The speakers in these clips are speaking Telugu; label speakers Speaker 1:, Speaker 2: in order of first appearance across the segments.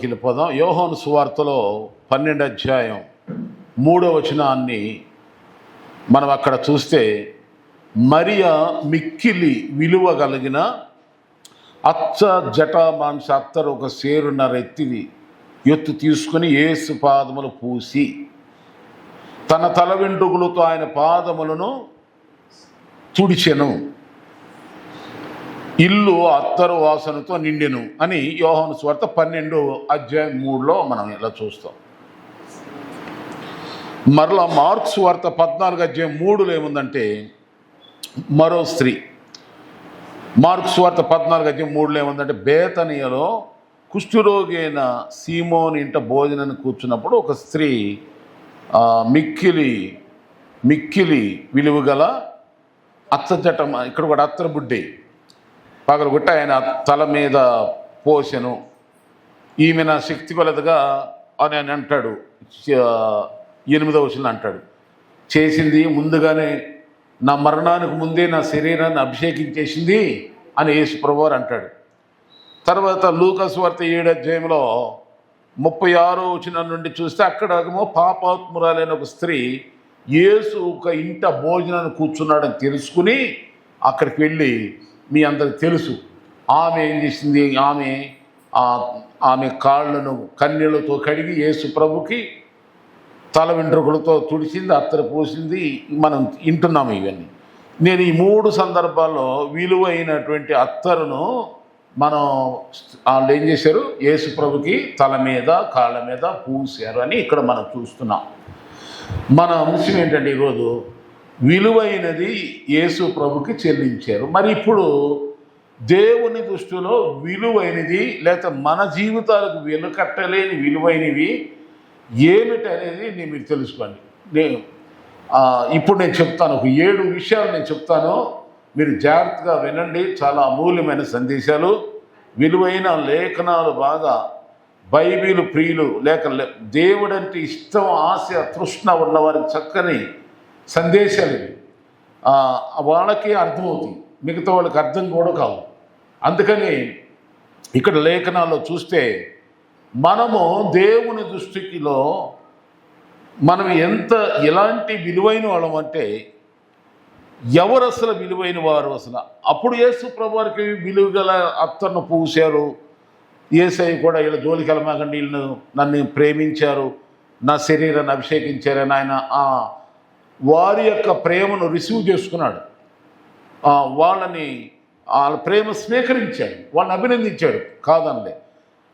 Speaker 1: వెళ్ళిపోదాం. యోహాను సువార్తలో 12వ అధ్యాయం 3వ వచనాన్ని మనం అక్కడ చూస్తే, మరియా మిక్కిలి విలువ కలిగిన అచ్చ జటామాంస అత్తరు ఒక సేరున్నర ఎత్తు తీసుకుని యేసు పాదములు పూసి తన తల వెంట్రుకలతో ఆయన పాదములను తుడిచెను, ఇల్లు అత్తరు వాసనతో నిండెను అని యోహాను సువార్త 12వ అధ్యాయం 3లో మనం ఇలా చూస్తాం. మరలా మార్కు సువార్త 14వ అధ్యాయం 3లో ఏముందంటే, మరో స్త్రీ, మార్కు సువార్త 14వ అధ్యాయం 3లో ఏముందంటే, బేతనియలో కుష్ఠరోగి అయిన సీమోని ఇంట భోజనాన్ని కూర్చున్నప్పుడు ఒక స్త్రీ మిక్కిలి విలువగల అచ్చజటం, ఇక్కడ కూడా అత్తరబుడ్డి పగలగొట్టి ఆయన తల మీద పోసెను. ఈమె నా శక్తి కొలదుగా అని ఆయన అంటాడు. 8వ వచనం అంటాడు, చేసింది ముందుగానే, నా మరణానికి ముందే నా శరీరాన్ని అభిషేకించేసింది అని యేసు ప్రభువారు అంటాడు. తర్వాత లూకా సువార్త 7వ అధ్యాయంలో 36వ వచనం నుండి చూస్తే, అక్కడేమో పాపాత్మురాలైన ఒక స్త్రీ యేసు ఒక ఇంట భోజనాన్ని కూర్చున్నాడని తెలుసుకుని అక్కడికి వెళ్ళి, మీ అందరికి తెలుసు ఆమె ఏం చేసింది, ఆమె కాళ్ళను కన్నీళ్లతో కడిగి యేసు ప్రభుకి తల వెంట్రుకలతో తుడిచింది, అత్తరు పోసింది. మనం వింటున్నాము ఇవన్నీ. నేను ఈ 3 సందర్భాల్లో విలువైనటువంటి అత్తరును వాళ్ళు ఏం చేశారు, యేసు ప్రభుకి తల మీద కాళ్ళ మీద పూసారు అని ఇక్కడ మనం చూస్తున్నాం. మన అంశం ఏంటంటే, ఈరోజు విలువైనది యేసు ప్రభుకి చెల్లించారు. మరి ఇప్పుడు దేవుని దృష్టిలో విలువైనది లేక మన జీవితాలకు వెనుకట్టలేని విలువైనవి ఏమిటనేది మీరు తెలుసుకోండి. ఇప్పుడు నేను చెప్తాను, ఒక 7 విషయాలు నేను చెప్తాను, మీరు జాగ్రత్తగా వినండి. చాలా అమూల్యమైన సందేశాలు, విలువైన లేఖనాలు, బాగా బైబిల్ ప్రియులు లేక దేవుడంటే ఇష్టం, ఆశ, తృష్ణ ఉన్నవారికి చక్కని సందేశాలు ఇవి. వాళ్ళకి అర్థమవుతాయి, మిగతా వాళ్ళకి అర్థం కూడా కావు. అందుకని ఇక్కడ లేఖనాల్లో చూస్తే, మనము దేవుని దృష్టిలో మనం ఎలాంటి విలువైన వాళ్ళం అంటే, ఎవరు అసలు విలువైన వారు అసలు? అప్పుడు యేసు ప్రభువారికి విలువ గల అత్తర్ను పూశారు. యేసయ్య కూడా వీళ్ళ జోలికి వెళ్ళమాకండి, వీళ్ళను నన్ను ప్రేమించారు, నా శరీరాన్ని అభిషేకించారని ఆయన వారి యొక్క ప్రేమను రిసీవ్ చేసుకున్నాడు. వాళ్ళ ప్రేమ స్వీకరించాడు, వాళ్ళని అభినందించాడు, కాదనలే.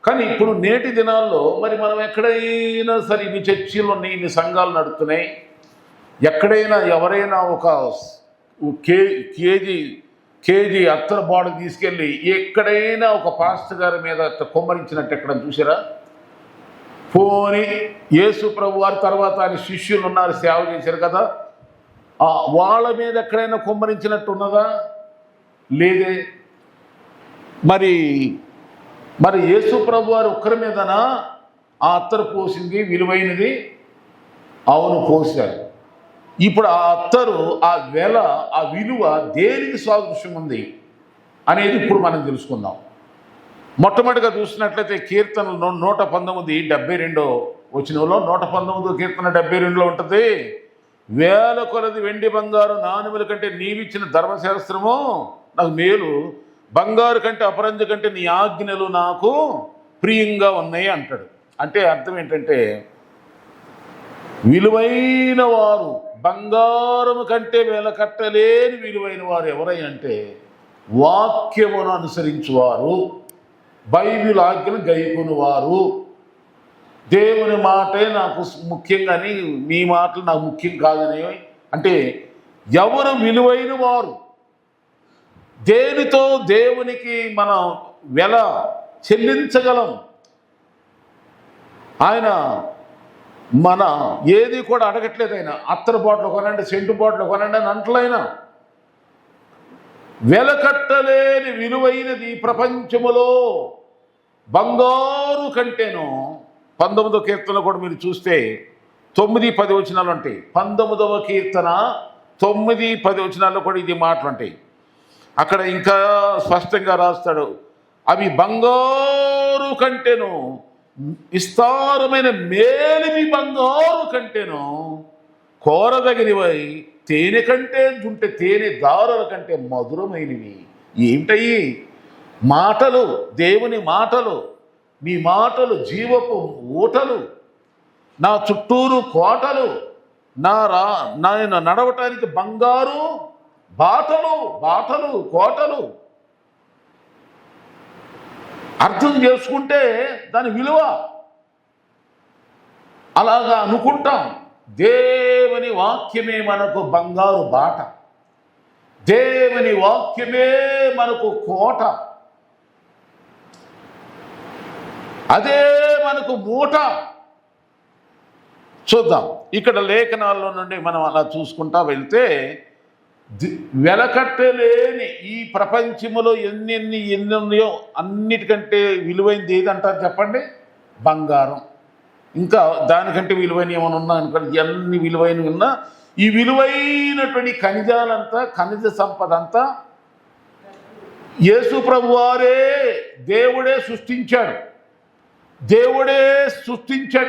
Speaker 1: కానీ ఇప్పుడు నేటి దినాల్లో మరి మనం ఎక్కడైనా సరే, ఇన్ని చర్చిలు ఉన్నాయి, ఇన్ని సంఘాలు నడుస్తున్నాయి, ఎక్కడైనా ఎవరైనా ఒక కేజీ అత్తర బాడు తీసుకెళ్ళి ఎక్కడైనా ఒక పాస్టర్ గారి మీద కొమ్మరించినట్టు ఎక్కడ చూసారా? పోని యేసు ప్రభు వారి తర్వాత ఆయన శిష్యులు ఉన్నారు, సేవ చేశారు కదా, వాళ్ళ మీద ఎక్కడైనా కొమ్మరించినట్టు ఉన్నదా? లేదే. మరి యేసు ప్రభు వారు ఒక్కరి మీదనా ఆ అత్తరు పోసింది విలువైనది? అవును, పోసారు. ఇప్పుడు ఆ అత్తరు, ఆ విలువ దేనికి సాదృశ్యం ఉంది అనేది ఇప్పుడు మనం తెలుసుకుందాం. మొట్టమొదటిగా చూసినట్లయితే కీర్తనలు 119:72 వచనంలో, 119 కీర్తన 72లో ఉంటుంది, వేల కొలది వెండి బంగారు నాణెముల కంటే నీవిచ్చిన ధర్మశాస్త్రము నాకు మేలు, బంగారు కంటే అపరంజి కంటే నీ ఆజ్ఞలు నాకు ప్రియంగా ఉన్నాయి అంటాడు. అంటే అర్థం ఏంటంటే, విలువైన వారు, బంగారము కంటే వెలకట్టలేని విలువైన వారు ఎవరై అంటే, వాక్యమును అనుసరించువారు, బైబిల్ ఆజ్ఞను గైకొనువారు. దేవుని మాటే నాకు ముఖ్యం కానీ మీ మాటలు నాకు ముఖ్యం కాదని. అంటే ఎవరు విలువైన వారు? దేనితో దేవునికి మనం వెల చెల్లించగలం? ఆయన మన ఏది కూడా అడగట్లేదు. ఆయన అత్తరు బాటలు కొనండి, సెంటు బాటలు కొనండి అని అంటలైనా, వెలకట్టలేని విలువైనది ప్రపంచములో బంగారు కంటేను. 19వ కీర్తన కూడా మీరు చూస్తే 9-10 వచనాలు ఉంటాయి. 19వ కీర్తన 9-10 వచనాల్లో కూడా ఇది మాటలు ఉంటాయి. అక్కడ ఇంకా స్పష్టంగా రాస్తాడు, అవి బంగారు కంటేను విస్తారమైన మేలిమి బంగారు కంటేను కోరదగినవై తేనె కంటే జుంటే తేనె దారుల కంటే మధురమైనవి. ఏమిటయి మాటలు, దేవుని మాటలు. నీ మాటలు జీవపు ఊటలు, నా చుట్టూరు కోటలు, నేను నడవటానికి బంగారు బాటలు, కోటలు. అర్థం చేసుకుంటే దాని విలువ. అలాగా అనుకుంటాం. దేవుని వాక్యమే మనకు బంగారు బాట, దేవుని వాక్యమే మనకు కోట, అదే మనకు మూట. చూద్దాం ఇక్కడ లేఖనాల్లో నుండి మనం అలా చూసుకుంటా వెళ్తే, వెలకట్టలేని ఈ ప్రపంచములో ఎన్ని ఉన్నాయో అన్నిటికంటే విలువైనది ఏదంటారు చెప్పండి? బంగారం. ఇంకా దానికంటే విలువైన ఏమైనా ఉన్నా అనుకోండి, ఎన్ని విలువైనవి ఉన్నా ఈ విలువైనటువంటి ఖనిజాలంతా, ఖనిజ సంపద అంతా యేసు ప్రభువారే, దేవుడే సృష్టించాడు.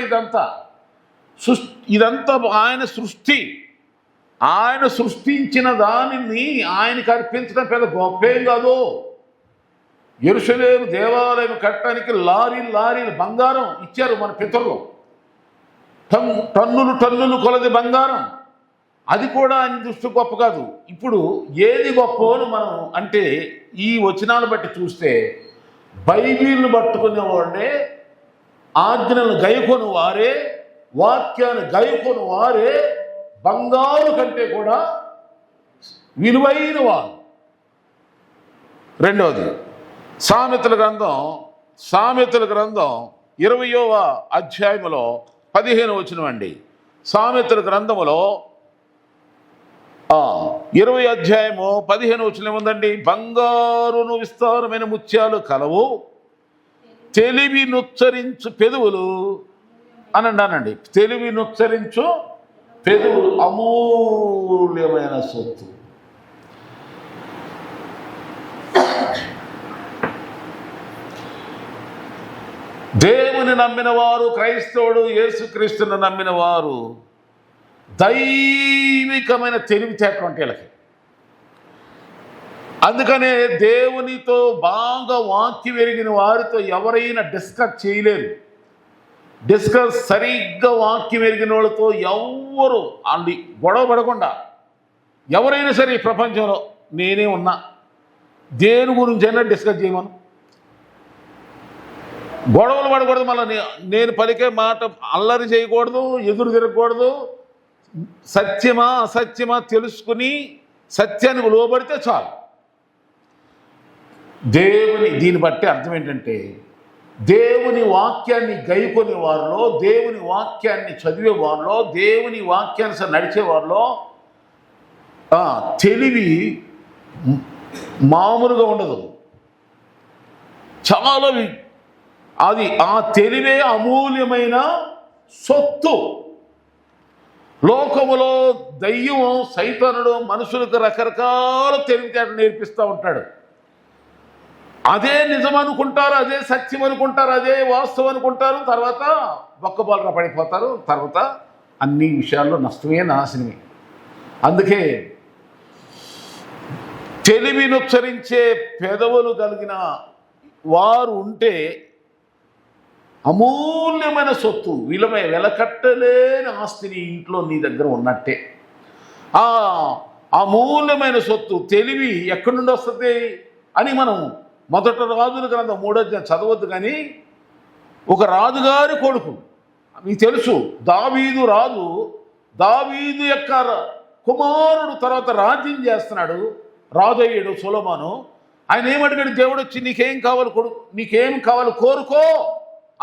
Speaker 1: ఇదంతా ఇదంతా ఆయన సృష్టి. ఆయన సృష్టించిన దానిని ఆయనకు అర్పించడం పెద్ద గొప్పేం కాదు. యెరూషలేము దేవాలయం కట్టడానికి లారీలు బంగారం ఇచ్చారు మన పితరులు. టన్నులు కొలది బంగారం. అది కూడా ఆయన దృష్టి గొప్ప కాదు. ఇప్పుడు ఏది గొప్ప అని మనం అంటే ఈ వచనాలు బట్టి చూస్తే, బైబిల్ని పట్టుకునే వాడే, ఆజ్ఞలను గైకొని వారే, వాక్యాన్ని గైకొని వారే బంగారు కంటే కూడా విలువైన వారు. రెండవది సామెతల గ్రంథం 20వ అధ్యాయములో 15 వచనం అండి. సామెతల గ్రంథములో 20 అధ్యాయము 15 వచనం ఏముందండి? బంగారును విస్తారమైన ముత్యాలు కలవు, తెలివి నుచ్చరించు పెదవులు అనండి. తెలివి నుచ్చరించు పెదవులు అమూల్యమైన సొత్తు. దేవుని నమ్మిన వారు, క్రైస్తవుడు యేసుక్రీస్తుని నమ్మిన వారు దైవికమైన తెలివితేటలు అంటే వీళ్ళకి. అందుకనే దేవునితో బాగా వాక్యం ఎరిగిన వారితో ఎవరైనా డిస్కస్ చేయలేరు. సరిగ్గా వాక్యం ఎరిగిన వాళ్ళతో ఎవ్వరు అది గొడవ పడకుండా, ఎవరైనా సరే ఈ ప్రపంచంలో నేనే ఉన్నా, దేని గురించి అయినా డిస్కస్ చేయమను. గొడవలు పడకూడదు. మళ్ళీ నేను పలికే మాట అల్లరి చేయకూడదు, ఎదురు తిరగకూడదు. సత్యమా అసత్యమా తెలుసుకుని సత్యానికి లోబడితే చాలు. దీన్ని బట్టి అర్థం ఏంటంటే, దేవుని వాక్యాన్ని గైకొని వారిలో, దేవుని వాక్యాన్ని చదివే వారిలో, దేవుని వాక్యాన్ని నడిచే వారిలో తెలివి మామూలుగా ఉండదు. చాలా అది ఆ తెలివే అమూల్యమైన సొత్తు. లోకములో దయ్యం, సైతానుడు మనుషులకు రకరకాల తెలివితేటలు నేర్పిస్తూ ఉంటాడు. అదే నిజం అనుకుంటారు, అదే సత్యం అనుకుంటారు, అదే వాస్తవం అనుకుంటారు. తర్వాత బొక్కబాలుగా పడిపోతారు. తర్వాత అన్ని విషయాల్లో నష్టమే, నాశనమే. అందుకే తెలివినుచ్చరించే పెదవులు కలిగిన వారు ఉంటే అమూల్యమైన సొత్తు, వెలకట్టలేని ఆస్తిని ఇంట్లో నీ దగ్గర ఉన్నట్టే. ఆ అమూల్యమైన సొత్తు తెలివి ఎక్కడి నుండి వస్తుంది అని మనం మొదట రాజుల గ్రంథం 3వ అధ్యాయం చదవద్దు. కానీ ఒక రాజుగారి కొడుకు, మీకు తెలుసు, దావీదు యొక్క కుమారుడు తర్వాత రాజ్యం చేస్తున్నాడు, రాజు అయ్యాడు సొలొమోను. ఆయన ఏమడిగాడు? దేవుడు వచ్చి నీకేం కావాలి కొడుకు, నీకేం కావాలి కోరుకో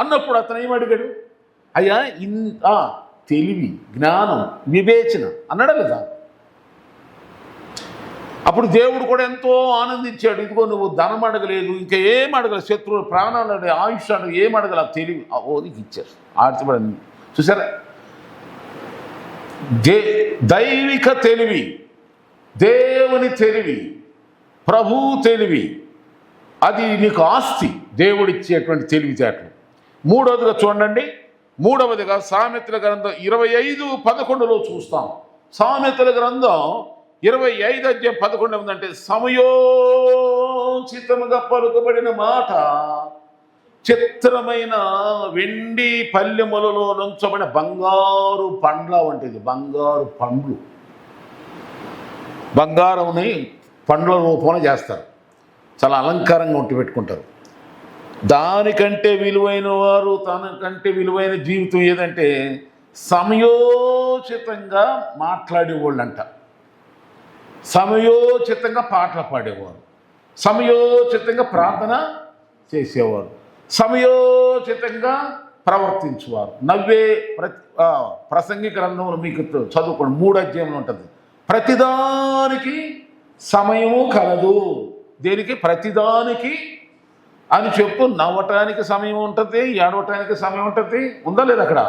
Speaker 1: అన్నప్పుడు అతను ఏమడిగాడు? అయ్యా తెలివి, జ్ఞానం, వివేచన అన్నాడా లేదా? అప్పుడు దేవుడు కూడా ఎంతో ఆనందించాడు. ఇదిగో నువ్వు ధనం అడగలేదు, ఇంకా ఏం అడగలేదు, శత్రువులు ప్రాణాలు అడగలేదు, ఆయుష్ అడగ ఏం అడగల, తెలివి నీకు ఇచ్చారు. ఆర్తిపడింది. చూసారా? దైవిక తెలివి, దేవుని తెలివి, ప్రభు తెలివి, అది నీకు ఆస్తి. దేవుడిచ్చేటువంటి తెలివితేటలు. మూడవదిగా చూడండి, మూడవదిగా సామెతల గ్రంథం 25:11 చూస్తాం. సామెతల గ్రంథం 25:11 ఏమిటంటే, సమయోచితముగా పలుకబడిన మాట చిత్రమైన వెండి పల్లెములలో నుంచబడిన బంగారు పండ్ల వంటిది. బంగారు పండ్లు, బంగారంని పండ్ల రూపంలో చేస్తారు, చాలా అలంకారంగా ఉండి పెట్టుకుంటారు. దానికంటే విలువైన వారు, తనకంటే విలువైన జీవితం ఏదంటే సమయోచితంగా మాట్లాడేవాళ్ళంట, సమయోచితంగా పాటలు పాడేవారు, సమయోచితంగా ప్రార్థన చేసేవారు, సమయోచితంగా ప్రవర్తించేవారు. నవ్వే ప్రసంగి గ్రంథంలో మీకు చదువుకోండి, 3 అధ్యాయంలో ఉంటుంది. ప్రతిదానికి సమయము కలదు. దేనికి? ప్రతిదానికి అని చెప్తూ నవ్వటానికి సమయం ఉంటుంది, ఏడవటానికి సమయం ఉంటుంది. ఉందా లేదా అక్కడ?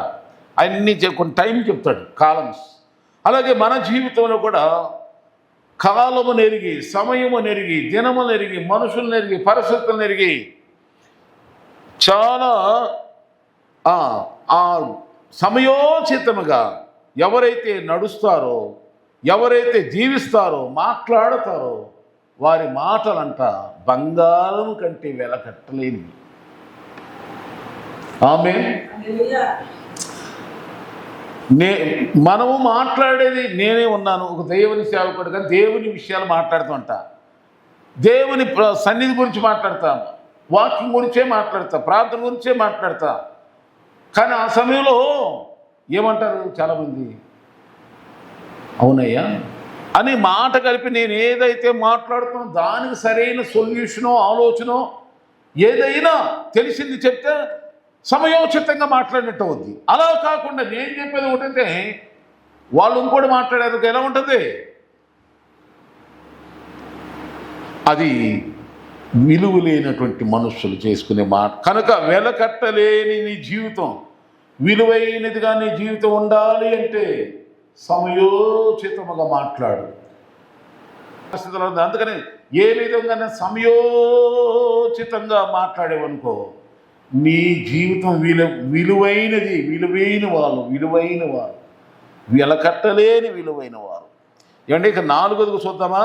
Speaker 1: అన్నీ కొన్ని టైం చెప్తాడు, కాలమ్స్. అలాగే మన జీవితంలో కూడా కాలము నెరిగి, సమయము నెరిగి, దినము నెరిగి, మనుషులు నెరిగి, పరిస్థితులు నెరిగి చాలా సమయోచితముగా ఎవరైతే నడుస్తారో, ఎవరైతే జీవిస్తారో, మాట్లాడతారో వారి మాటలంట బంగారం కంటే వెలకట్టలేనివి. ఆమేన్. మనము మాట్లాడేది, నేనే ఉన్నాను ఒక దేవుని సేవకుడిగా, దేవుని విషయాలు మాట్లాడుతుంటా, దేవుని సన్నిధి గురించి మాట్లాడతాను, వాక్యం గురించే మాట్లాడతా, ప్రార్థన గురించే మాట్లాడతా. కానీ ఆ సమయంలో ఏమంటారు చాలామంది, అవునయ్యా అని మాట కలిపి నేను ఏదైతే మాట్లాడుతున్నా దానికి సరైన సొల్యూషనో ఆలోచనో ఏదైనా తెలిసింది చెప్తే సమయోచితంగా మాట్లాడినట్టు అవుద్ది. అలా కాకుండా నేను చెప్పేది ఒకటంటే వాళ్ళు ఇంకోటి మాట్లాడారు, ఎలా ఉంటుంది? అది విలువలేనటువంటి మనుషులు చేసుకునే మాట. కనుక వెలకట్టలేని నీ జీవితం, విలువైనదిగా నీ జీవితం ఉండాలి అంటే సమయోచితముగా మాట్లాడు. అందుకని ఏ విధంగా సమయోచితంగా మాట్లాడేవనుకో నీ జీవితం విలువైనది, విలువైన వారు, వెలకట్టలేని విలువైన వారు. ఏమంటే ఇక 4వదిగా చూద్దామా?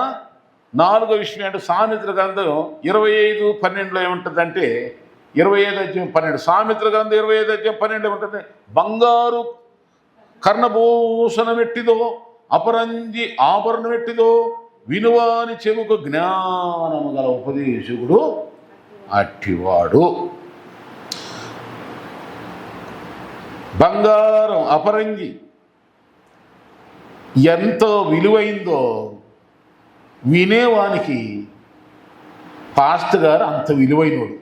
Speaker 1: 4వ విషయం అంటే సామెతల గ్రంథం 25:12 ఏముంటుందంటే, 25:12 సామెతల గ్రంథం 25:12 ఏముంటుంది? బంగారు కర్ణభూషణం ఎట్టిదో, అపరంజి ఆభరణం ఎట్టిదో, వినువాని చెవుకు జ్ఞానము గల ఉపదేశకుడు అట్టివాడు. బంగారం, అపరంజి ఎంతో విలువైందో వినేవానికి పాస్టర్ గారు అంత విలువైనడు.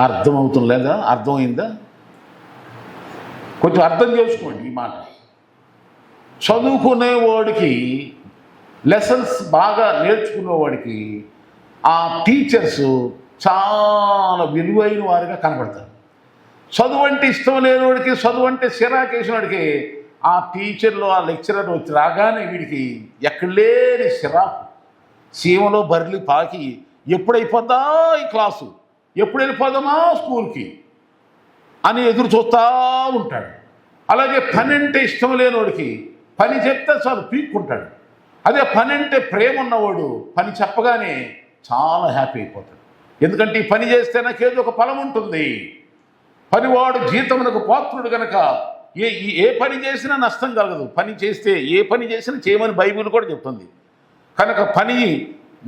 Speaker 1: అర్థమవుతుంది లేదా? అర్థమైందా? కొంచెం అర్థం చేసుకోండి ఈ మాట. చదువుకునేవాడికి, లెసన్స్ బాగా నేర్చుకునేవాడికి ఆ టీచర్స్ చాలా విలువైన వారిగా కనబడతారు. చదువు అంటే ఇష్టం లేనివాడికి, చదువు అంటే సిరాకేసినవాడికి ఆ టీచర్లు, ఆ లెక్చరర్ వచ్చి రాగానే వీడికి ఎక్కడ లేని సిరాకు, సీమలో బర్రెలు పాకి ఎప్పుడైపోద్దా ఈ క్లాసు, ఎప్పుడు వెళ్ళిపోదామా స్కూల్కి అని ఎదురు చూస్తూ ఉంటాడు. అలాగే పని అంటే ఇష్టం లేనివాడికి పని చెప్తే చాలు పీక్కుంటాడు. అదే పని అంటే ప్రేమ ఉన్నవాడు పని చెప్పగానే చాలా హ్యాపీ అయిపోతాడు. ఎందుకంటే ఈ పని చేస్తే నాకేదో ఒక ఫలం ఉంటుంది. పనివాడు జీతమునకు పాత్రుడు కనుక ఏ పని చేసినా నష్టం కలగదు. పని చేస్తే ఏ పని చేసినా చేయమని బైబిల్ కూడా చెప్తుంది. కనుక పని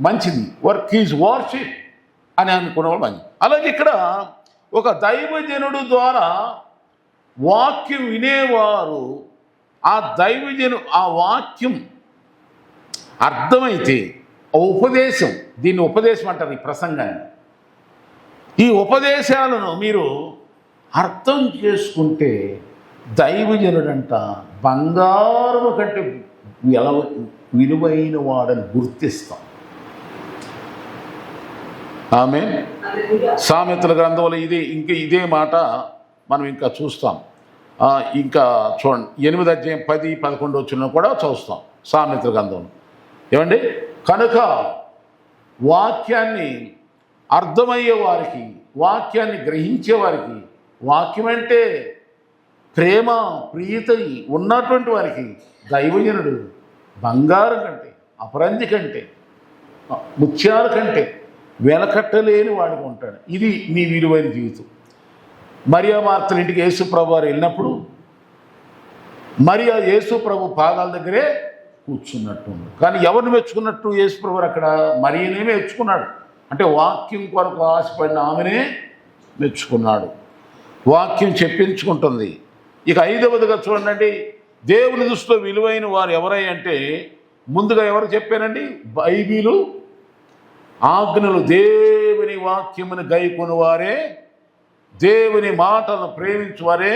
Speaker 1: మంచిది, వర్క్ ఈజ్ వర్షిప్ అని అనుకునేవాడు మంచి. అలాగే ఇక్కడ ఒక దైవజనుడు ద్వారా వాక్యం వినేవారు, ఆ దైవజను ఆ వాక్యం అర్థమైతే ఉపదేశం, దీన్ని ఉపదేశం అంటారు ఈ ప్రసంగాన్ని. ఈ ఉపదేశాలను మీరు అర్థం చేసుకుంటే దైవజనుడంట బంగారము కంటే విలువైన వాడని గుర్తిస్తాం. ఆమె సామెతల గ్రంథంలో ఇదే మాట మనం ఇంకా చూస్తాం. ఇంకా చూడండి 8వ అధ్యాయం 10-11 వచ్చిన కూడా చూస్తాం సామెతల గ్రంథంలో. ఏమండి? కనుక వాక్యాన్ని అర్థమయ్యే వారికి వాక్యాన్ని గ్రహించే వారికి, వాక్యం అంటే ప్రేమ ప్రియత ఉన్నటువంటి వారికి దైవజనుడు బంగారం కంటే, అపరంజి కంటే, ముత్యాల కంటే వెలకట్టలేని వాడికి ఉంటాడు. ఇది నీ విలువైన జీవితం. మరియా మార్తల ఇంటికి యేసు ప్రభు వారు వెళ్ళినప్పుడు మరియా యేసు ప్రభు పాదాల దగ్గరే కూర్చున్నట్టు. కానీ ఎవరిని మెచ్చుకున్నట్టు యేసు ప్రభు అక్కడ మరియనే మెచ్చుకున్నాడు. అంటే వాక్యం కొరకు ఆశపడిన ఆమెనే మెచ్చుకున్నాడు. వాక్యం చెప్పించుకుంటుంది. ఇక 5వదిగా చూడండి, దేవుని దృష్టిలో విలువైన వారు ఎవరై అంటే ముందుగా ఎవరు చెప్పారండి? బైబిలు ఆజ్ఞలు, దేవుని వాక్యమును గైకొను వారే, దేవుని మాటలను ప్రేమించువారే,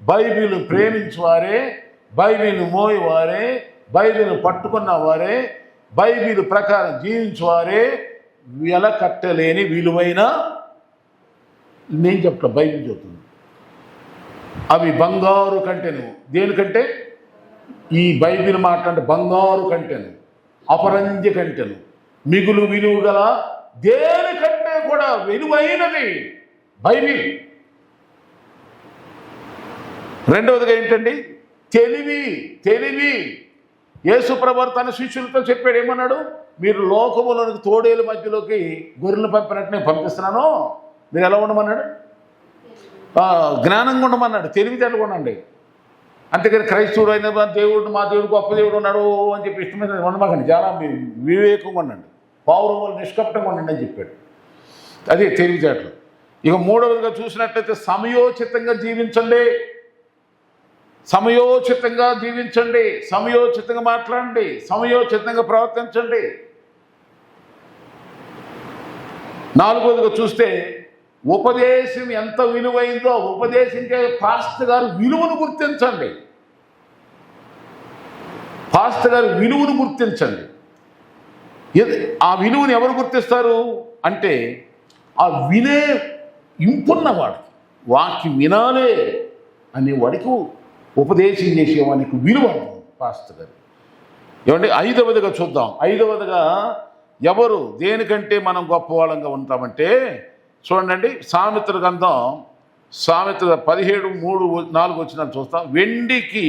Speaker 1: బైబిల్ ప్రేమించువారే, బైబిల్ మోయవారే, బైబిల్ పట్టుకున్న వారే, బైబిల్ ప్రకారం జీవించువారే వెలకట్టలేని విలువైన, నేను చెప్తా బైబిల్ చెప్తుంది, అవి బంగారు కంటెను. దేనికంటే? ఈ బైబిల్ మాట్లాడే బంగారు కంటెను, అపరంజి కంటెను, మిగులు విలువ గల దేనికంటే కూడా విలువైనది బైబిల్. రెండవదిగా ఏంటండి? తెలివి. యేసుప్రభు తన శిష్యులతో చెప్పాడు, ఏమన్నాడు? మీరు లోకములోనికి తోడేల మధ్యలోకి గొర్రెలు పంపినట్టు నేను పంపిస్తున్నాను, మీరు ఎలా ఉండమన్నాడు? జ్ఞానంగా ఉండమన్నాడు, తెలివితేటలు ఉండండి. అంతేకాని క్రైస్తవుడు అయిన దేవుడు, మా దేవుడు గొప్ప దేవుడు ఉన్నాడు అని చెప్పి ఇష్టమైన ఉండమాకండి. చాలా వివేకంగా ఉండండి, పౌరవులు నిష్కపటంగా ఉండండి అని చెప్పాడు. అదే తెలివితేటలు. ఇక 3వదిగా చూసినట్లయితే సమయోచితంగా జీవించండి. సమయోచితంగా జీవించండి, సమయోచితంగా మాట్లాడండి, సమయోచితంగా ప్రవర్తించండి. 4వదిగా చూస్తే ఉపదేశం ఎంత విలువైందో ఉపదేశించే పాస్టర్ గారు విలువను గుర్తించండి. పాస్టర్ గారు విలువను గుర్తించండి. ఆ విలువను ఎవరు గుర్తిస్తారు అంటే ఆ వినే ఇంపున్నవాడు, వాక్యం వినాలే అనేవాడికి, ఉపదేశం చేసేవానికి విలువ పాస్టర్ గారు. ఏమంటే 5వదిగా చూద్దాం. 5వదిగా ఎవరు దేనికంటే మనం గొప్పవాళ్ళంగా ఉంటామంటే చూడండి, సామెతల గ్రంథం, సామెతల 17:3-4 వచ్చిన చూస్తాం. వెండికి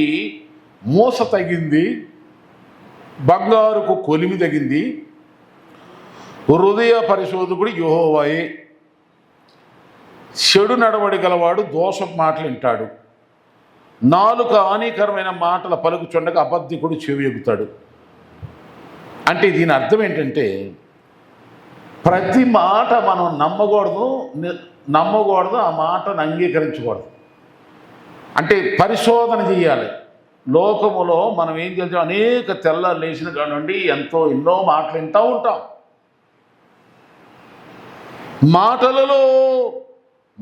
Speaker 1: మూస తగింది, బంగారుకు కొలిమి తగింది, హృదయ పరిశోధకుడు యెహోవాయే. చెడు నడవడి గలవాడు దోషపు మాటలు వింటాడు, నాలుక హానికరమైన మాటల పలుకుచుండగా అబద్ధికుడు చెవి ఎగుతాడు. అంటే దీని అర్థం ఏంటంటే ప్రతి మాట మనం నమ్మకూడదు, ఆ మాటను అంగీకరించకూడదు. అంటే పరిశోధన చేయాలి. లోకములో మనం ఏం చేద్దాం, అనేక తెల్లారు లేచిన కానివ్వండి ఎన్నో మాటలు వింటూ ఉంటాం.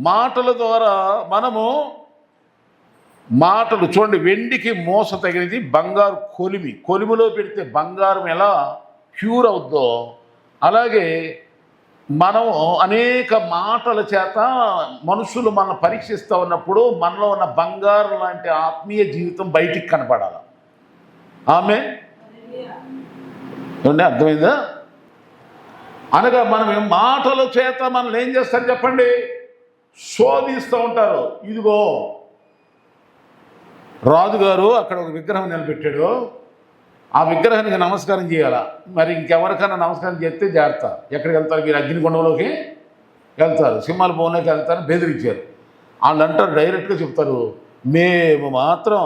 Speaker 1: మాటల ద్వారా మనము మాటలు చూడండి, వెండికి మోస తగినది, బంగారు కొలిమిలో పెడితే బంగారం ఎలా ప్యూర్ అవుద్దో అలాగే మనం అనేక మాటల చేత మనుషులు మనల్ని పరీక్షిస్తూ ఉన్నప్పుడు మనలో ఉన్న బంగారం లాంటి ఆత్మీయ జీవితం బయటికి కనపడాలి. ఆమె ఏమంటే అర్థమైందా? అనగా మనం మాటల చేత మనల్ని ఏం చేస్తారు చెప్పండి? శోధిస్తూ ఉంటారు. ఇదిగో రాజుగారు అక్కడ ఒక విగ్రహం నిలబెట్టాడు, ఆ విగ్రహానికి నమస్కారం చేయాలా, మరి ఇంకెవరికైనా నమస్కారం చేస్తే జాగ్రత్త. ఎక్కడికి వెళ్తారు? మీరు అగ్నిగుండంలోకి వెళ్తారు, సింహాల భవన్లోకి వెళ్తారని బెదిరించారు. వాళ్ళు అంటారు, డైరెక్ట్గా చెప్తారు, మేము మాత్రం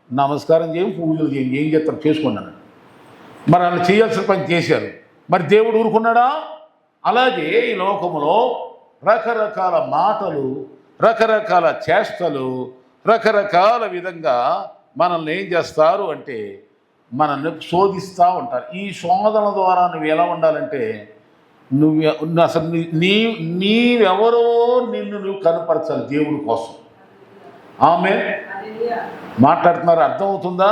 Speaker 1: నమస్కారం చేయం, పూజలు చేయం, ఏం చేస్తారు చేసుకున్నాను. మరి వాళ్ళు చేయాల్సిన పని చేశారు. మరి దేవుడు ఊరుకున్నాడా? అలాగే ఈ లోకములో రకరకాల మాటలు, రకరకాల చేష్టలు, రకరకాల విధంగా మనల్ని ఏం చేస్తారు అంటే మనల్ని శోధిస్తూ ఉంటారు. ఈ శోధన ద్వారా నువ్వు ఎలా ఉండాలంటే అసలు నీవెవరో నువ్వు కనపరచాలి దేవుడి కోసం. ఆమె మాట్లాడుతున్నారు, అర్థమవుతుందా?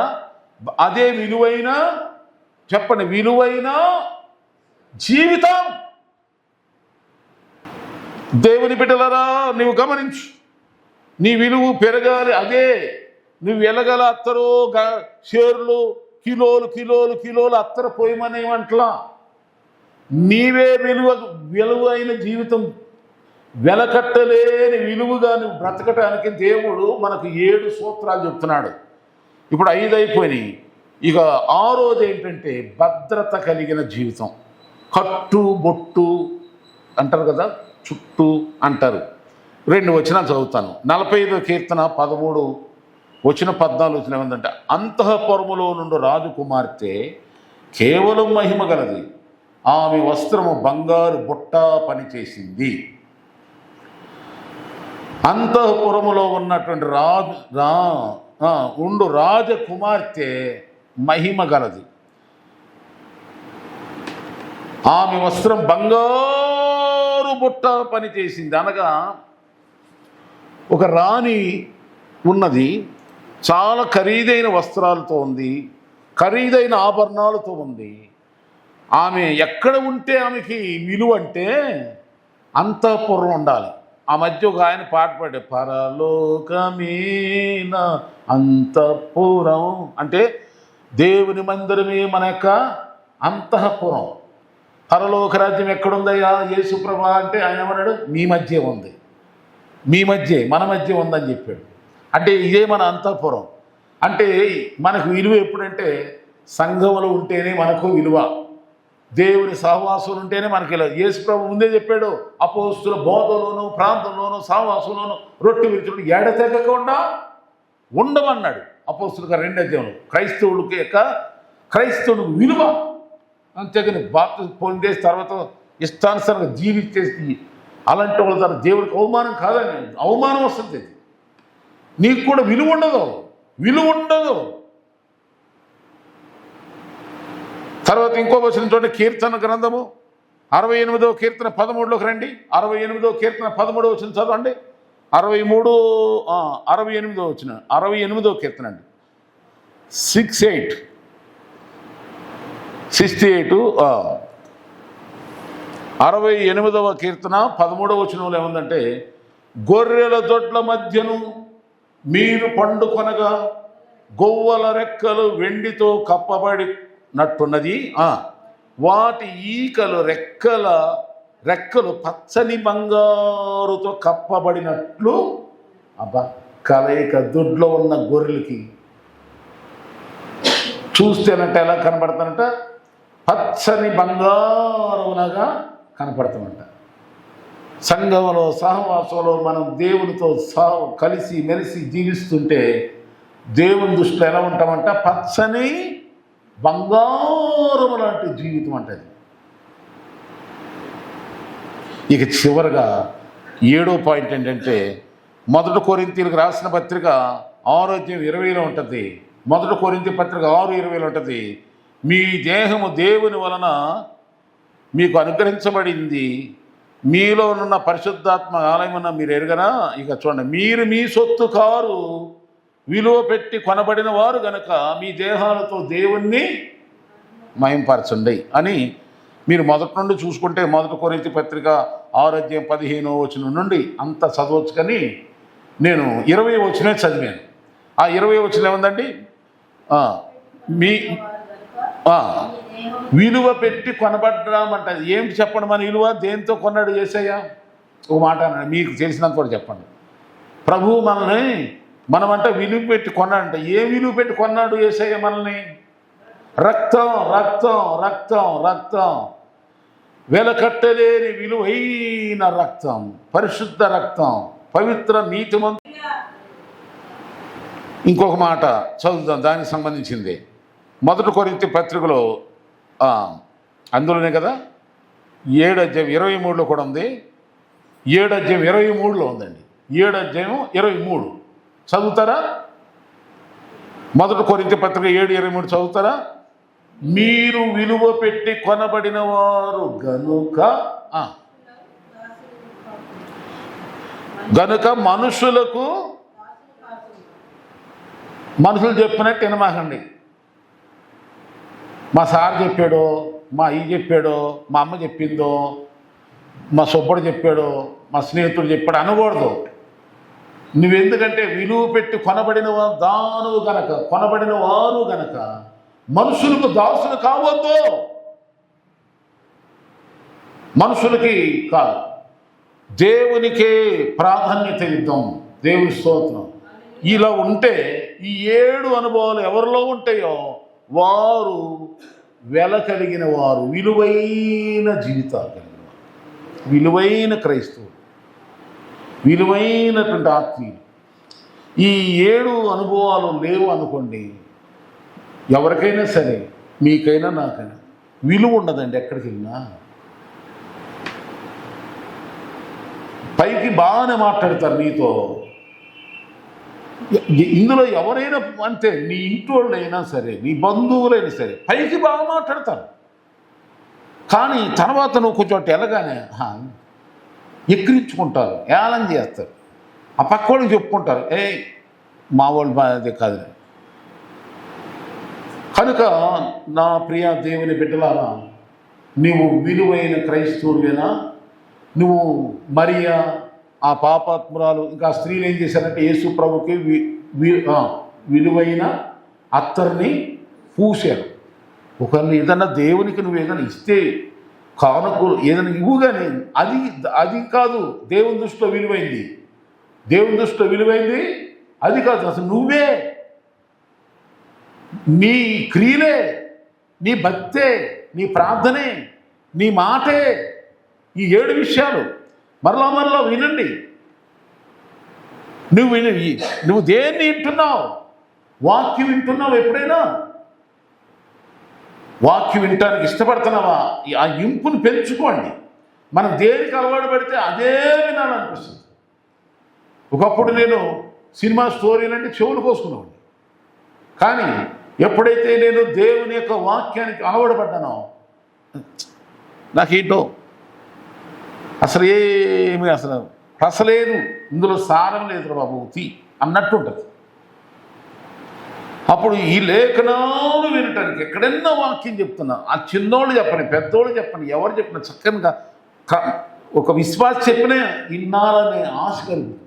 Speaker 1: అదే విలువైన, చెప్పండి, విలువైన జీవితం. దేవుని బిడ్డలారా, నువ్వు గమనించు, నీ విలువ పెరగాలి. అదే నువ్వు వెలగల అత్తరు షేర్లు కిలోలు అత్తర పోయమనేమంటలా. నీవే విలువైన జీవితం వెలకట్టలేని విలువగా నువ్వు బ్రతకటానికి దేవుడు మనకు 7 సూత్రాలు చెప్తున్నాడు. ఇప్పుడు 5 అయిపోయినాయి. ఇక 6వది ఏంటంటే భద్రత కలిగిన జీవితం. కట్టు బొట్టు అంటారు కదా, చుట్టూ అంటారు. 2 వచనాలు చదువుతాను. 45వ కీర్తన 13 వచ్చిన 14 వచ్చిన ఏమందంటే, అంతఃపురములో నుండి రాజకుమార్తె కేవలం మహిమ గలది, ఆమె వస్త్రము బంగారు బుట్ట పనిచేసింది. అంతఃపురములో ఉన్నటువంటి రాజకుమార్తె మహిమ గలది, ఆమె వస్త్రం బంగారు బుట్ట పనిచేసింది. అనగా ఒక రాణి ఉన్నది, చాలా ఖరీదైన వస్త్రాలతో ఉంది, ఖరీదైన ఆభరణాలతో ఉంది. ఆమె ఎక్కడ ఉంటే ఆమెకి విలువ అంటే అంతఃపురం ఉండాలి. ఆ మధ్య ఒక ఆయన పాట పాడే, పరలోకమేన అంతఃపురం అంటే దేవుని మందిరమే మన యొక్క అంతఃపురం. పరలోక రాజ్యం ఎక్కడుందయ్యా యేసుప్రభు అంటే ఆయన ఏమన్నాడు, మీ మధ్య ఉంది, మీ మధ్య మన మధ్య ఉందని చెప్పాడు. అంటే ఇదే మన అంతఃపురం. అంటే మనకు విలువ ఎప్పుడంటే సంఘములో ఉంటేనే మనకు విలువ, దేవుని సహవాసం ఉంటేనే మనకి. యేసుప్రభు ముందే చెప్పాడు, అపోస్తుల బోధలోను ప్రాంతంలోను సహవాసంలోను రొట్టె విరుచుడు ఎడతెగకుండా ఉండమన్నాడు అపోస్తులుగా 2వ అధ్యాయంలో. క్రైస్తవుడికి విలువ. అంతేగాని బాప్తిసం పొందేసి తర్వాత ఇష్టానుసారంగా జీవించేసి అలాంటి వాళ్ళ ద్వారా దేవుడికి అవమానం కాదని, అవమానం వస్తుంది. నీకు కూడా విలువ ఉండదు. తర్వాత ఇంకో వచనం చూడండి, కీర్తన గ్రంథము 68వ కీర్తన 13లోకి రండి. 68వ కీర్తన 13వ వచనం చదవండి. 68వ వచనం, 68వ కీర్తన అండి, 68 68వ కీర్తన 13వ వచనంలో ఏముందంటే, గొర్రెల దొడ్ల మధ్యను మీరు పండుకొనగా గొవ్వల రెక్కలు వెండితో కప్పబడినట్టున్నది, వాటి ఈకలు రెక్కలు పచ్చని బంగారుతో కప్పబడినట్లు. అబ్బా, కలయిక దొడ్లో ఉన్న గొర్రెలకి చూస్తేనంటే ఎలా కనపడతానంట, పచ్చని బంగారులాగా కనపడతామంట. సంఘంలో సహవాసంలో మనం దేవునితో కలిసి మెలిసి జీవిస్తుంటే దేవుని దృష్టిలో ఎలా ఉంటామంట, పచ్చని బంగారం లాంటి జీవితం అంటది. ఇక చివరగా 7వ పాయింట్ ఏంటంటే, 1 కొరింథీయులకు రాసిన పత్రిక 6:20 ఉంటుంది. 1 కొరింథీ పత్రిక 6:20 ఉంటుంది. మీ దేహము దేవుని వలన మీకు అనుగ్రహించబడింది, మీలో ఉన్న పరిశుద్ధాత్మ ఆలయమున మీరు ఎరుగనా. ఇక చూడండి, మీరు మీ సొత్తు కారు, విలువ పెట్టి కొనబడిన వారు గనక మీ దేహాలతో దేవుణ్ణి మహింపరచండి అని మీరు మొదటి నుండి చూసుకుంటే 1 కొరింథీ పత్రిక 6:15 వచనం నుండి అంత చదవచ్చు. కానీ నేను 20వ వచనమే చదివాను. ఆ 20వ వచనం ఏముందండి, మీ విలువ పెట్టి కొనబడ్డామంటది. ఏమిటి చెప్పండి, మన విలువ దేంతో కొన్నాడు యేసయ్య? ఒక మాట అన్నాడు, మీకు తెలిసినంత కూడా చెప్పండి. ప్రభువు మనల్ని మనమంటే విలువ పెట్టి కొన్నాడంట. ఏ విలువ పెట్టి కొన్నాడు యేసయ్య మనల్ని? రక్తం, వెలకట్టలేని విలువైన రక్తం, పరిశుద్ధ రక్తం, పవిత్ర నీతిమంత. ఇంకొక మాట చదువుతాం దానికి సంబంధించింది. 1 కొరింథీ పత్రికలో అందులోనే కదా 7:23లో కూడా ఉంది. 7:23లో ఉందండి. 7:23 చదువుతారా? 1 కొరింథీ పత్రిక 7:23 చదువుతారా? మీరు విలువ పెట్టి కొనబడిన వారు గనుక మనుషులు చెప్పినట్టు వినమాకండి. మా సార్ చెప్పాడో, మా అయ్య చెప్పాడో, మా అమ్మ చెప్పిందో, మా సుబ్బడు చెప్పాడో, మా స్నేహితుడు చెప్పాడు అనకూడదు. నువ్వెందుకంటే విలువ పెట్టి కొనబడిన వారు గనక మనుషులకు దాసులు కావద్దు. మనుషులకి కాదు, దేవునికే ప్రాధాన్యత ఇద్దాం. దేవుని స్తోత్రం. ఇలా ఉంటే ఈ 7 అనుభవాలు ఎవరిలో ఉంటాయో వారు వెల కలిగిన వారు, విలువైన జీవితాలు కలిగిన వారు, విలువైన క్రైస్తవులు, విలువైనటువంటి ఆత్మీయులు. ఈ 7 అనుభవాలు లేవు అనుకోండి, ఎవరికైనా సరే, మీకైనా నాకైనా విలువ ఉండదండి. ఎక్కడికి వెళ్ళినా పైకి బాగానే మాట్లాడతారు నీతో. ఇందులో ఎవరైనా అంతే, నీ ఇంటి వాళ్ళైనా సరే, నీ బంధువులైనా సరే, పైకి బాగా మాట్లాడతారు. కానీ తర్వాత నువ్వు కొంచెం వెళ్ళగానే ఎక్కిరించుకుంటారు, ఏలం చేస్తారు. ఆ పక్క వాళ్ళకి చెప్పుకుంటారు, మా వాళ్ళు అది కాదు. కనుక నా ప్రియ దేవుని బిడ్డలారా, నీవు విలువైన క్రైస్తవుడివేనా? నువ్వు మరియా, ఆ పాపాత్మురాలు, ఇంకా స్త్రీలు ఏం చేశారంటే యేసు ప్రభుకి విలువైన అత్తర్ని పూశారు. ఒకరిని ఏదన్నా దేవునికి నువ్వు ఏదైనా ఇస్తే, కానుకలు ఏదైనా ఇవ్వు, కానీ అది కాదు దేవుని దృష్టిలో విలువైంది. దేవుని దృష్టిలో విలువైంది అది కాదు. అసలు నువ్వే, నీ క్రియలే, నీ భక్తే, నీ ప్రార్థనే, నీ మాటే, ఈ 7 విషయాలు మరలా వినండి. నువ్వు దేన్ని వింటున్నావు? వాక్యం వింటున్నావు? ఎప్పుడైనా వాక్యం వినటానికి ఇష్టపడుతున్నావా? ఆ ఇంపుని పెంచుకోండి. మనం దేనికి అలవాటు పడితే అదే వినాలనిపిస్తుంది. ఒకప్పుడు నేను సినిమా స్టోరీలు అంటే చెవులు కోసుకునేవాడిని. కానీ ఎప్పుడైతే నేను దేవుని యొక్క వాక్యానికి అలవాటు పడ్డానో, నాకేంటో అసలు లేదు, ఇందులో సారం లేదు బాబు, అన్నట్టు ఉంటుంది. అప్పుడు ఈ లేఖనాలు వినటానికి ఎక్కడెన్నో వాక్యం చెప్తున్నా, ఆ చిన్నోళ్ళు చెప్పని, పెద్దోళ్ళు చెప్పని, ఎవరు చెప్పినా చక్కగా ఒక విశ్వాస చెప్పినా వినాలనే ఆశ కలుగుతుంది.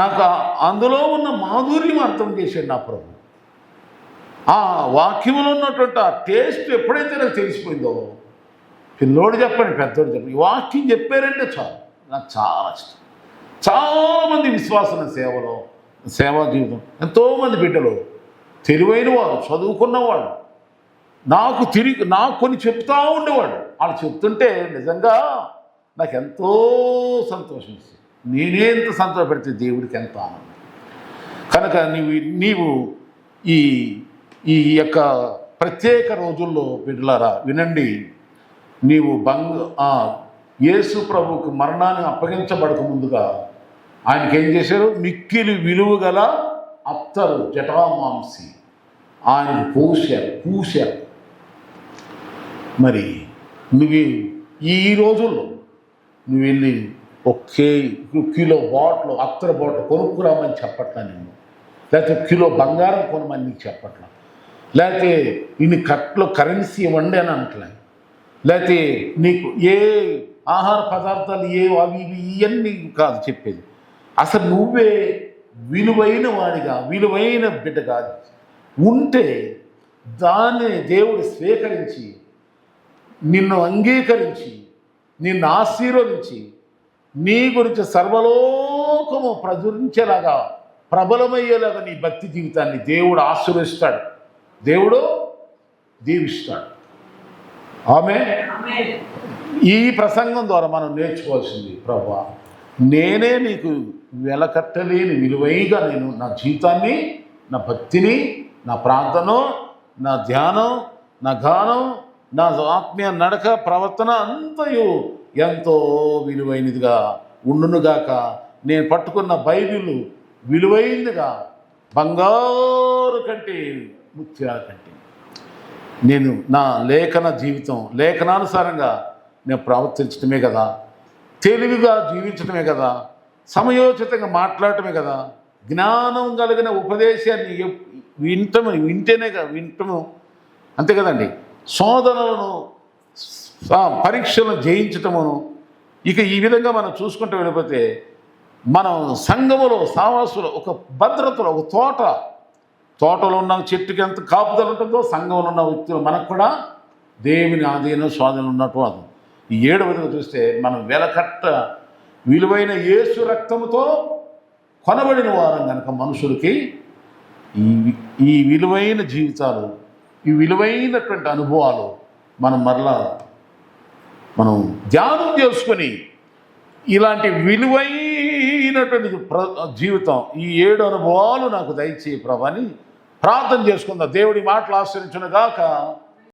Speaker 1: నాకు అందులో ఉన్న మాధుర్యం అర్థం చేశాడు నా ప్రభు. ఆ వాక్యంలో ఉన్నటువంటి ఆ టేస్ట్ ఎప్పుడైతే నాకు తెలిసిపోయిందో, పిల్లోడు చెప్పండి, పెద్దోడు చెప్పండి, ఈ వాక్యం చెప్పారంటే చాలు, నాకు చాలా ఇష్టం. చాలామంది విశ్వాసన సేవలో, సేవా జీవితం, ఎంతోమంది బిడ్డలు తెలివైన వారు, చదువుకున్నవాడు, నాకు కొన్ని చెప్తూ ఉండేవాడు. వాళ్ళు చెప్తుంటే నిజంగా నాకు ఎంతో సంతోషం ఇస్తుంది. నేనే ఎంత సంతోషపెడితే దేవుడికి ఎంత ఆనందం. కనుక నీవు ఈ యొక్క ప్రత్యేక రోజుల్లో బిడ్డలారా వినండి. నీవు యేసు ప్రభువుకు మరణాన్ని అప్పగించబడక ముందుగా ఆయనకి ఏం చేశారు? మిక్కిలి విలువ గల అత్తరు జటామాంసి ఆయనకు పూశారు. మరి నువ్వు ఈ రోజుల్లో నువ్వు వెళ్ళి ఒకే కిలో బాటిల్, అత్తర బాటిల్ కొనుక్కురామని చెప్పట్లా నేను, లేకపోతే కిలో బంగారం కొనమని నీకు చెప్పట్లా, లేకపోతే ఇన్ని కట్లో కరెన్సీ ఇవ్వండి అని అనట్లే, లేకపోతే నీకు ఏ ఆహార పదార్థాలు అవి ఇవన్నీ కాదు చెప్పేది. అసలు నువ్వే విలువైన వాడిగా, విలువైన బిడ్డగా ఉంటే దాన్ని దేవుడు స్వీకరించి, నిన్ను అంగీకరించి, నిన్ను ఆశీర్వదించి, నీ గురించి సర్వలోకము ప్రచురించేలాగా, ప్రబలమయ్యేలాగా నీ భక్తి జీవితాన్ని దేవుడు ఆశీర్వదిస్తాడు, దేవుడు దీవిస్తాడు. ఆమేన్. ఈ ప్రసంగం ద్వారా మనం నేర్చుకోవాల్సింది, ప్రభువా నేనే నీకు వెలకట్టలేని విలువైగా నేను నా జీవితాన్ని, నా భక్తిని, నా ప్రార్థన, నా ధ్యానం, నా గానం, నా ఆత్మీయ నడక, ప్రవర్తన అంతయు ఎంతో విలువైనదిగా ఉండునుగాక. నేను పట్టుకున్న బైబిల్ విలువైనదిగా, బంగారు కంటే, ముత్యాల కంటే నేను నా లేఖన జీవితం, లేఖనానుసారంగా నేను ప్రవర్తించడమే కదా, తెలివిగా జీవించడమే కదా, సమయోచితంగా మాట్లాడటమే కదా, జ్ఞానం కలిగిన ఉపదేశాన్ని వింటము అంతే కదండి, శోధనలను పరీక్షలను జయించటమును. ఇక ఈ విధంగా మనం చూసుకుంటూ వెళ్ళిపోతే మనం సంఘములో, సావాసులో ఒక భద్రతలో, ఒక తోటలో ఉన్న చెట్టుకి ఎంత కాపుదల ఉంటుందో సంఘంలో ఉన్న వ్యక్తులు మనకు కూడా దేవుని ఆధీనం, స్వాధీనం ఉన్నట్టు అది ఈ 7వదిగా చూస్తే మనం వెలకట్ట విలువైన యేసు రక్తముతో కొనబడిన వారం కనుక మనుషులకి ఈ విలువైన జీవితాలు, ఈ విలువైనటువంటి అనుభవాలు మనం ధ్యానం చేసుకొని ఇలాంటి విలువైనటువంటి జీవితం, ఈ 7 అనుభవాలు నాకు దయచేయి ప్రభు అని ప్రార్థన చేసుకుందాం. దేవుడి మాటలు ఆశ్రయించును గాక.